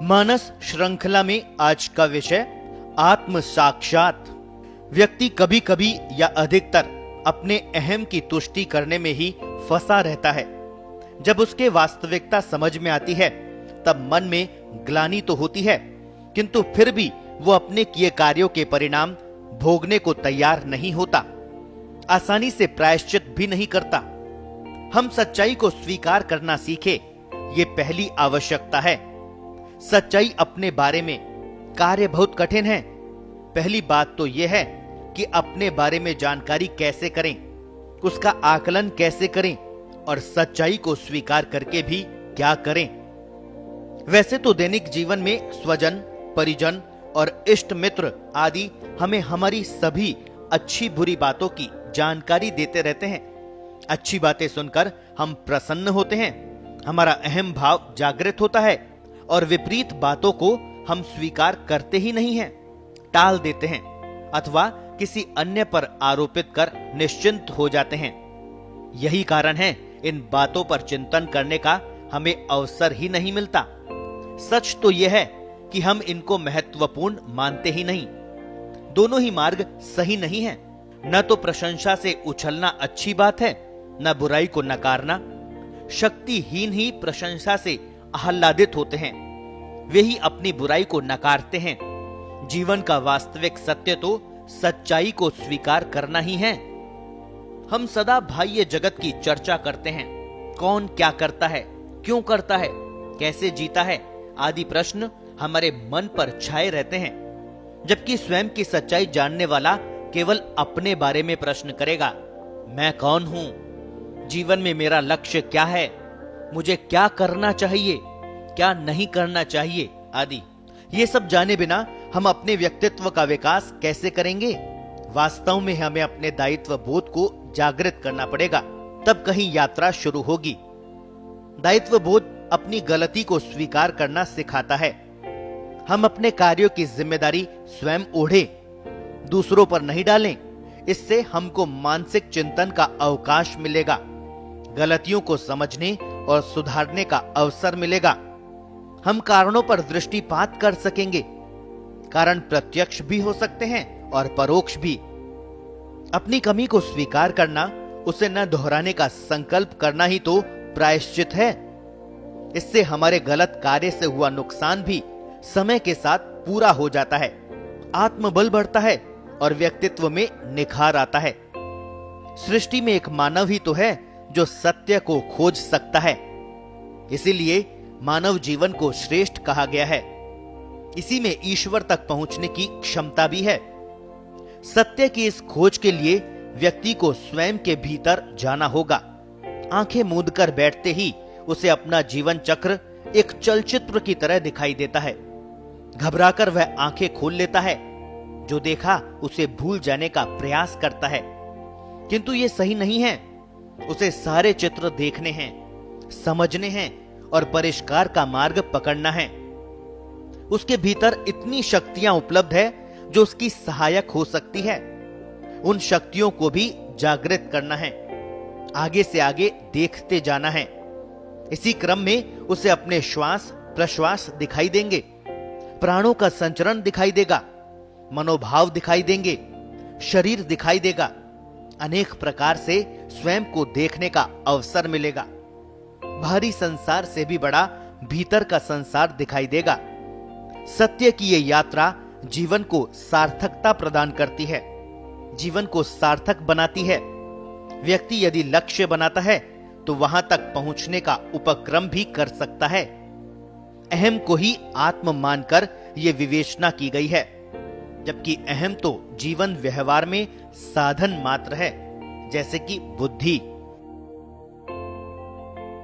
मानस श्रृंखला में आज का विषय आत्म साक्षात। व्यक्ति कभी कभी या अधिकतर अपने अहम की तुष्टि करने में ही फंसा रहता है। जब उसके वास्तविकता समझ में आती है तब मन में ग्लानि तो होती है, किंतु फिर भी वो अपने किए कार्यों के परिणाम भोगने को तैयार नहीं होता, आसानी से प्रायश्चित भी नहीं करता। हम सच्चाई को स्वीकार करना सीखे, ये पहली आवश्यकता है। सच्चाई अपने बारे में कार्य बहुत कठिन है। पहली बात तो यह है कि अपने बारे में जानकारी कैसे करें, उसका आकलन कैसे करें और सच्चाई को स्वीकार करके भी क्या करें। वैसे तो दैनिक जीवन में स्वजन, परिजन और इष्ट मित्र आदि हमें हमारी सभी अच्छी बुरी बातों की जानकारी देते रहते हैं। अच्छी बातें सुनकर हम प्रसन्न होते हैं, हमारा अहम भाव जागृत होता है और विपरीत बातों को हम स्वीकार करते ही नहीं हैं, टाल देते हैं अथवा किसी अन्य पर आरोपित कर निश्चिंत हो जाते हैं। यही कारण है इन बातों पर चिंतन करने का हमें अवसर ही नहीं मिलता। सच तो यह है कि हम इनको महत्वपूर्ण मानते ही नहीं। दोनों ही मार्ग सही नहीं है। न तो प्रशंसा से उछलना अच्छी बात है, न बुराई को नकारना। शक्तिहीन ही प्रशंसा से आह्लादित होते हैं, वे ही अपनी बुराई को नकारते हैं। जीवन का वास्तविक सत्य तो सच्चाई को स्वीकार करना ही है। हम सदा बाह्य जगत की चर्चा करते हैं, कौन क्या करता है, क्यों करता है, कैसे जीता है आदि प्रश्न हमारे मन पर छाए रहते हैं, जबकि स्वयं की सच्चाई जानने वाला केवल अपने बारे में प्रश्न करेगा। मैं कौन हूं, जीवन में मेरा लक्ष्य क्या है, मुझे क्या करना चाहिए, क्या नहीं करना चाहिए आदि। ये सब जाने बिना हम अपने व्यक्तित्व का विकास कैसे करेंगे। वास्तव में हमें अपने दायित्व बोध को जागृत करना पड़ेगा, तब कहीं यात्रा शुरू होगी। दायित्व बोध अपनी गलती को स्वीकार करना सिखाता है। हम अपने कार्यों की जिम्मेदारी स्वयं ओढ़े, दूसरों पर नहीं डालें। इससे हमको मानसिक चिंतन का अवकाश मिलेगा, गलतियों को समझने और सुधारने का अवसर मिलेगा। हम कारणों पर दृष्टिपात कर सकेंगे। कारण प्रत्यक्ष भी हो सकते हैं और परोक्ष भी। अपनी कमी को स्वीकार करना, उसे न दोहराने का संकल्प करना ही तो प्रायश्चित है। इससे हमारे गलत कार्य से हुआ नुकसान भी समय के साथ पूरा हो जाता है, आत्मबल बढ़ता है और व्यक्तित्व में निखार आता है। सृष्टि में एक मानव ही तो है जो सत्य को खोज सकता है। इसीलिए मानव जीवन को श्रेष्ठ कहा गया है। इसी में ईश्वर तक पहुंचने की क्षमता भी है। सत्य की इस खोज के लिए व्यक्ति को स्वयं के भीतर जाना होगा। आंखें मूंद कर बैठते ही उसे अपना जीवन चक्र एक चलचित्र की तरह दिखाई देता है। घबराकर वह आंखें खोल लेता है, जो देखा उसे भूल जाने का प्रयास करता है, किंतु ये सही नहीं है। उसे सारे चित्र देखने हैं, समझने हैं और परिष्कार का मार्ग पकड़ना है। उसके भीतर इतनी शक्तियां उपलब्ध है जो उसकी सहायक हो सकती है। उन शक्तियों को भी जागृत करना है, आगे से आगे देखते जाना है। इसी क्रम में उसे अपने श्वास प्रश्वास दिखाई देंगे, प्राणों का संचरण दिखाई देगा, मनोभाव दिखाई देंगे, शरीर दिखाई देगा। अनेक प्रकार से स्वयं को देखने का अवसर मिलेगा। बाहरी संसार से भी बड़ा भीतर का संसार दिखाई देगा। सत्य की ये यात्रा जीवन को सार्थकता प्रदान करती है, जीवन को सार्थक बनाती है। व्यक्ति यदि लक्ष्य बनाता है तो वहां तक पहुंचने का उपक्रम भी कर सकता है। अहम को ही आत्म मानकर यह विवेचना की गई है, जबकि अहम तो जीवन व्यवहार में साधन मात्र है, जैसे कि बुद्धि।